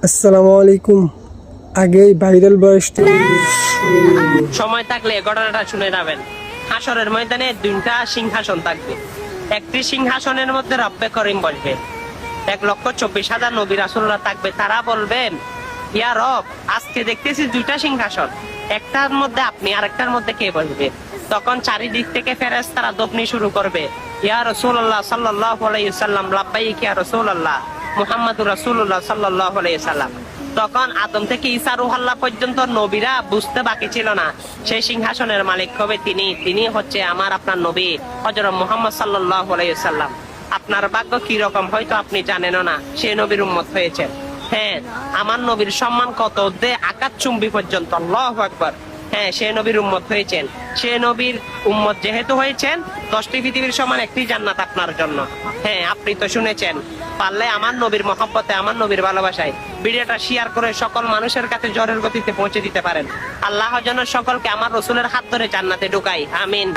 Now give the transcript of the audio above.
আসসালামু আলাইকুম। আগেই ভাইরাল বয়সটা সময় থাকলে ঘটনাটা শুনে যাবেন। হাসরের ময়দানে দুইটা সিংহাসন থাকবে। একটি সিংহাসনের মধ্যে রব্বে করিম বসবে, 1,24,000 নবী রাসূলরা থাকবে। তারা বলবেন, ইয়া রব, আজকে দেখতেছি দুইটা সিংহাসন, একটার মধ্যে আপনি আর একটার মধ্যে কে বসবে? তখন চারিদিক থেকে ফেরেশতারা দোপনি শুরু করবে, ইয়া রাসূলুল্লাহ সাল্লাল্লাহু আলাইহি ওয়াসাল্লাম, লাব্বাইক ইয়া রাসূলুল্লাহ, মুহাম্মাদুর রাসূলুল্লাহ সাল্লাল্লাহু আলাইহি ওয়াসাল্লাম। তখন আদম থেকে ঈসা রূহুল্লাহ পর্যন্ত নবীরা বুঝতে বাকি ছিল না সেই সিংহাসনের মালিক হবে তিনি হচ্ছে আমার আপনার নবী হযরত মুহাম্মদ সাল্লাল্লাহু আলাইহি ওয়াসাল্লাম। আপনার ভাগ্য কি রকম হয়তো আপনি জানেনও না, সেই নবীর উম্মত হয়েছে। হ্যাঁ, আমার নবীর সম্মান কত দে আকাশ চুম্বি পর্যন্ত, আল্লাহু আকবার। হ্যাঁ, সে নবীর উম্মত হয়েছেন। সে নবীর উম্মত যেহেতু হয়েছেন, 10টি পৃথিবীর সমান একটি জান্নাত আপনার জন্য। হ্যাঁ, আপনি তো শুনেছেন। পারলে আমার নবীর মহব্বতে, আমার নবীর ভালোবাসায় ভিডিওটা শেয়ার করে সকল মানুষের কাছে জ্বরের গতিতে পৌঁছে দিতে পারেন। আল্লাহ যেন সকলকে আমার রসুলের হাত ধরে জান্নাতে ঢুকাই, আমিন।